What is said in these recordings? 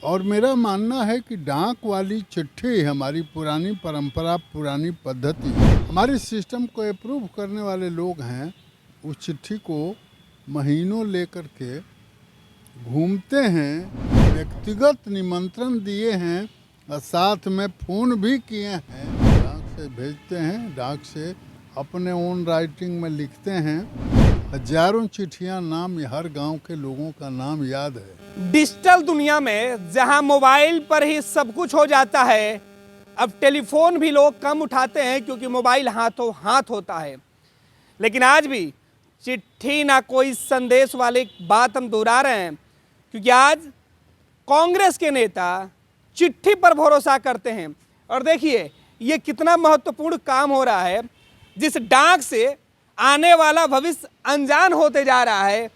और मेरा मानना है कि डाक वाली चिट्ठी हमारी पुरानी परंपरा, पुरानी पद्धति, हमारे सिस्टम को अप्रूव करने वाले लोग हैं। उस चिट्ठी को महीनों लेकर के घूमते हैं, व्यक्तिगत निमंत्रण दिए हैं और साथ में फ़ोन भी किए हैं। डाक से भेजते हैं, डाक से अपने ओन राइटिंग में लिखते हैं। हजारों चिट्ठियां, नाम हर गांव के लोगों का नाम याद है। डिजिटल दुनिया में जहां मोबाइल पर ही सब कुछ हो जाता है, अब टेलीफोन भी लोग कम उठाते हैं क्योंकि मोबाइल हाथों हाथ होता है। लेकिन आज भी चिट्ठी ना कोई संदेश वाली बात हम दोहरा रहे हैं, क्योंकि आज कांग्रेस के नेता चिट्ठी पर भरोसा करते हैं। और देखिए ये कितना महत्वपूर्ण काम हो रहा है, जिस डाक से आने वाला भविष्य अनजान होते जा रहा है।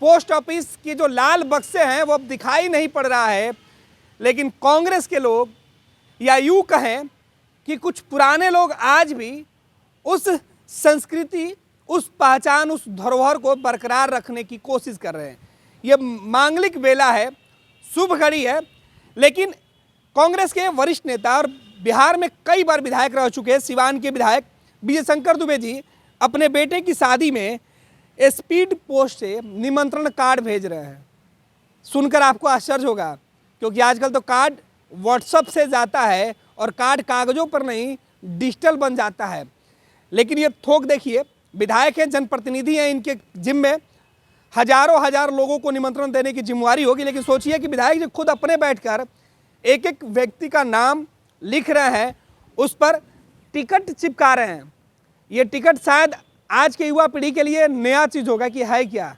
पोस्ट ऑफिस की जो लाल बक्से हैं वो अब दिखाई नहीं पड़ रहा है, लेकिन कांग्रेस के लोग, या यूँ कहें कि कुछ पुराने लोग आज भी उस संस्कृति, उस पहचान, उस धरोहर को बरकरार रखने की कोशिश कर रहे हैं। ये मांगलिक बेला है, शुभ घड़ी है, लेकिन कांग्रेस के वरिष्ठ नेता और बिहार में कई बार विधायक रह चुके हैं, सिवान के विधायक विजय शंकर दुबे जी अपने बेटे की शादी में स्पीड पोस्ट से निमंत्रण कार्ड भेज रहे हैं। सुनकर आपको आश्चर्य होगा, क्योंकि आजकल तो कार्ड व्हाट्सएप से जाता है और कार्ड कागज़ों पर नहीं डिजिटल बन जाता है। लेकिन ये थोक देखिए, विधायक हैं, जनप्रतिनिधि हैं, इनके जिम्मे हजारों लोगों को निमंत्रण देने की जिम्मेवारी होगी। लेकिन सोचिए कि विधायक जी खुद अपने बैठकर एक एक व्यक्ति का नाम लिख रहे हैं, उस पर टिकट चिपका रहे हैं। ये टिकट शायद आज के युवा पीढ़ी के लिए नया चीज़ होगा कि है क्या।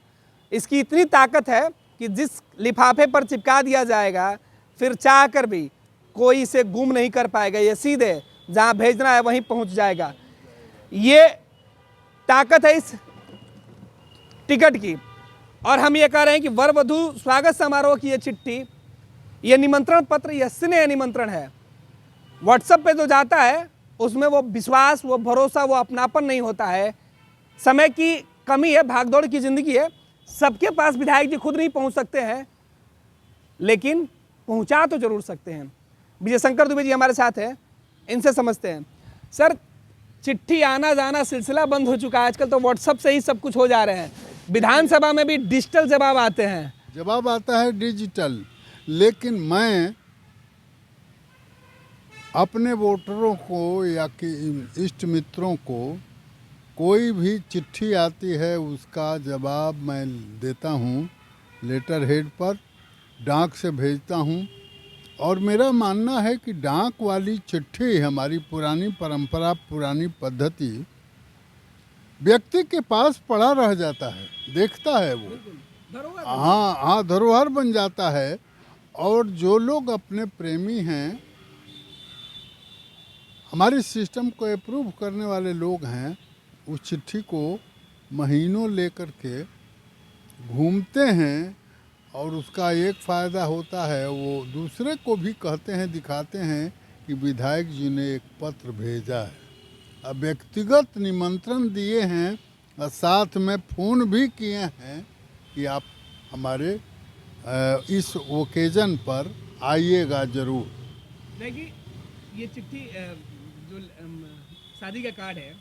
इसकी इतनी ताकत है कि जिस लिफाफे पर चिपका दिया जाएगा, फिर चाह कर भी कोई इसे गुम नहीं कर पाएगा। ये सीधे जहाँ भेजना है वहीं पहुँच जाएगा। ये ताकत है इस टिकट की। और हम ये कह रहे हैं कि वर वधू स्वागत समारोह की ये चिट्ठी, ये निमंत्रण पत्र, यह स्नेह निमंत्रण है। व्हाट्सएप पे जो जाता है उसमें वो विश्वास, वो भरोसा, वो अपनापन नहीं होता है। समय की कमी है, भागदौड़ की ज़िंदगी है, सबके पास विधायक जी खुद नहीं पहुंच सकते हैं, लेकिन पहुंचा तो जरूर सकते हैं। विजय शंकर दुबे जी हमारे साथ हैं, इनसे समझते हैं। सर, चिट्ठी आना जाना सिलसिला बंद हो चुका है, आजकल तो व्हाट्सएप से ही सब कुछ हो जा रहे हैं। विधानसभा में भी डिजिटल जवाब आते हैं, जवाब आता है डिजिटल। लेकिन मैं अपने वोटरों को या कि इष्ट मित्रों को कोई भी चिट्ठी आती है उसका जवाब मैं देता हूँ, लेटर हेड पर डाक से भेजता हूँ। और मेरा मानना है कि डाक वाली चिट्ठी हमारी पुरानी परंपरा, पुरानी पद्धति, व्यक्ति के पास पड़ा रह जाता है, देखता है वो, हाँ, धरोहर बन जाता है। और जो लोग अपने प्रेमी हैं, हमारे सिस्टम को अप्रूव करने वाले लोग हैं, उस चिट्ठी को महीनों लेकर के घूमते हैं। और उसका एक फ़ायदा होता है, वो दूसरे को भी कहते हैं, दिखाते हैं कि विधायक जी ने एक पत्र भेजा है। अब व्यक्तिगत निमंत्रण दिए हैं और साथ में फ़ोन भी किए हैं कि आप हमारे इस ओकेजन पर आइएगा ज़रूर। देखिए ये चिट्ठी जो शादी का कार्ड है,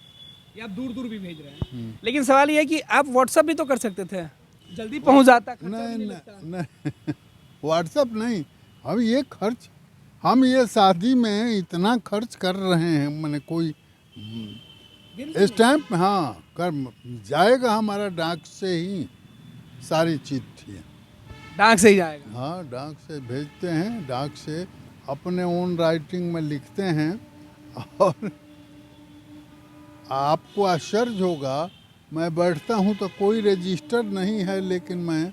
ये आप दूर दूर भी भेज रहे हैं, लेकिन सवाल ये है कि आप व्हाट्सएप भी तो कर सकते थे, जल्दी पहुंच जाता, खर्चा भी नहीं लगता। नहीं व्हाट्सएप नहीं, हम ये शादी में इतना खर्च कर रहे हैं, मैंने कोई स्टैम्प, हाँ, कर जाएगा हमारा डाक से ही, सारी चिट्ठियाँ डाक से ही जाएगा। हाँ, डाक से भेजते हैं, डाक से अपने ओन राइटिंग में लिखते हैं। और आपको आश्चर्य होगा, मैं बैठता हूँ तो कोई रजिस्टर नहीं है, लेकिन मैं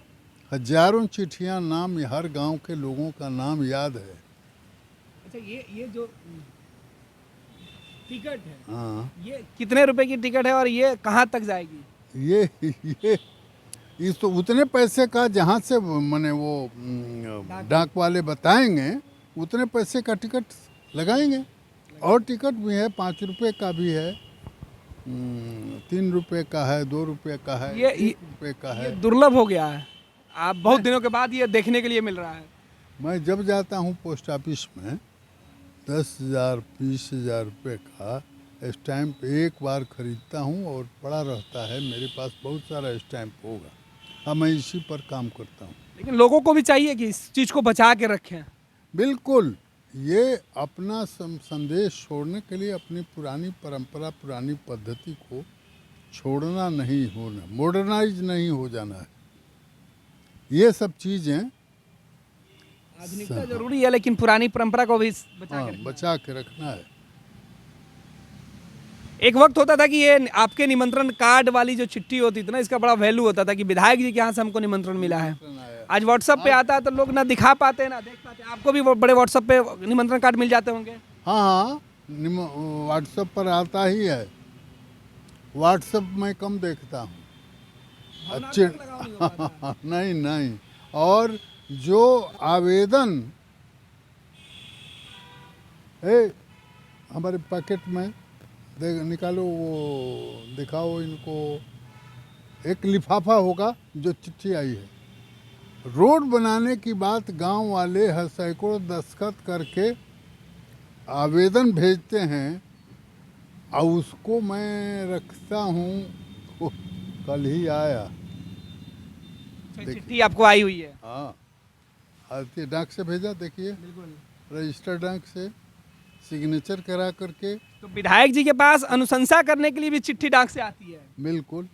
हजारों चिट्ठियाँ, नाम हर गांव के लोगों का नाम याद है। अच्छा, ये जो टिकट है, हाँ, ये कितने रुपए की टिकट है और ये कहाँ तक जाएगी? ये इस तो उतने पैसे का, जहाँ से मैंने वो डाक वाले बताएंगे उतने पैसे का टिकट लगाएंगे। और टिकट भी है, 5 रुपये का भी है, 3 रुपये का है, 2 रुपये का है, 1 रुपये का है। दुर्लभ हो गया है, आप बहुत दिनों के बाद ये देखने के लिए मिल रहा है। मैं जब जाता हूँ पोस्ट ऑफिस में 10,000 20,000 रुपये का स्टैम्प एक बार खरीदता हूँ और पड़ा रहता है। मेरे पास बहुत सारा स्टैम्प होगा। हाँ, मैं इसी पर काम करता हूँ। लेकिन लोगों को भी चाहिए कि इस चीज़ को बचा के रखें। बिल्कुल, ये अपना संदेश छोड़ने के लिए अपनी पुरानी परंपरा, पुरानी पद्धति को छोड़ना नहीं होना, मॉडर्नाइज नहीं हो जाना है। ये सब चीज़ें आधुनिकता जरूरी है, लेकिन पुरानी परंपरा को भी बचा के रखना। बचा के रखना है। एक वक्त होता था कि ये आपके निमंत्रण कार्ड वाली जो चिट्ठी होती थी ना, इसका बड़ा वैल्यू होता था कि विधायक जी के यहाँ से हमको निमंत्रण मिला है। आज व्हाट्सएप पे आता है तो लोग ना दिखा पाते ना देख पाते। आपको भी वो बड़े व्हाट्सएप पे निमंत्रण कार्ड मिल जाते होंगे। हाँ, व्हाट्सएप पर आता ही है। व्हाट्सएप में कम देखता हूँ। अच्छे नहीं नहीं। और जो आवेदन है हमारे पैकेट में निकालो, वो दिखाओ इनको। एक लिफाफा होगा जो चिट्ठी आई है। रोड बनाने की बात गांव वाले सैकड़ों दस्तखत करके आवेदन भेजते हैं और उसको मैं रखता हूँ। कल ही आया। चिट्ठी आपको आई हुई है? हाँ, आरती डाक से भेजा, देखिए, रजिस्टर डाक से सिग्नेचर करा करके। तो विधायक जी के पास अनुशंसा करने के लिए भी चिट्ठी डाक से आती है? बिल्कुल,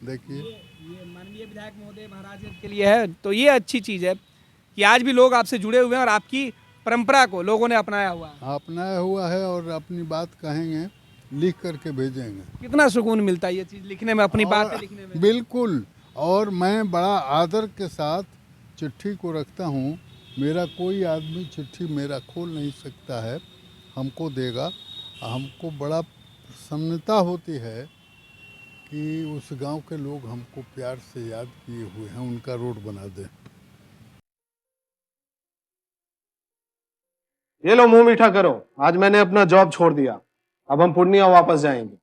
देखिए, ये माननीय विधायक महोदय महाराज के लिए है। तो ये अच्छी चीज़ है कि आज भी लोग आपसे जुड़े हुए हैं और आपकी परंपरा को लोगों ने अपनाया हुआ है। अपनाया हुआ है और अपनी बात कहेंगे, लिख करके भेजेंगे। कितना सुकून मिलता है ये चीज़ लिखने में, अपनी बातें लिखने में। बिल्कुल। और मैं बड़ा आदर के साथ चिट्ठी को रखता हूँ। मेरा कोई आदमी चिट्ठी मेरा खोल नहीं सकता है, हमको देगा। हमको बड़ा प्रसन्नता होती है कि उस गांव के लोग हमको प्यार से याद किए हुए हैं, उनका रोड बना दें। ये लो, मुंह मीठा करो। आज मैंने अपना जॉब छोड़ दिया। अब हम पूर्णिया वापस जाएंगे।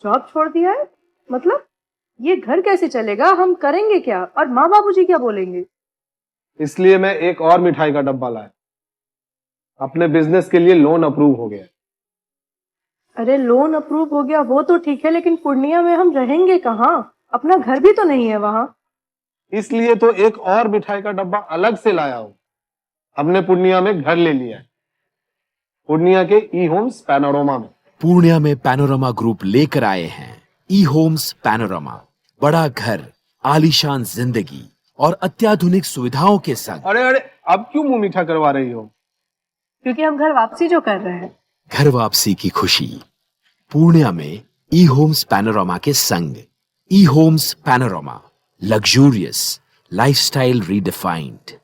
जॉब छोड़ दिया है? मतलब ये घर कैसे चलेगा? हम करेंगे क्या? और माँ बाबूजी क्या बोलेंगे? इसलिए मैं एक और मिठाई का डब्बा लाया। अपने बिजनेस के लिए लोन अप्रूव हो गया। अरे लोन अप्रूव हो गया वो तो ठीक है, लेकिन पूर्णिया में हम रहेंगे कहाँ? अपना घर भी तो नहीं है वहाँ। इसलिए तो एक और मिठाई का डब्बा अलग से लाया हूं। हमने पूर्णिया में घर ले लिया है, पूर्णिया के ई होम्स पैनोरमा में। पूर्णिया में पैनोरमा ग्रुप लेकर आए हैं ई होम्स पैनोरमा। बड़ा घर, आलीशान जिंदगी और अत्याधुनिक सुविधाओं के संग। अरे अब क्यों मुंह मीठा करवा रही हो? क्योंकि हम घर वापसी जो कर रहे हैं। घर वापसी की खुशी पूर्णिया में ई होम्स पैनोरमा के संग। E homes panorama, luxurious lifestyle redefined.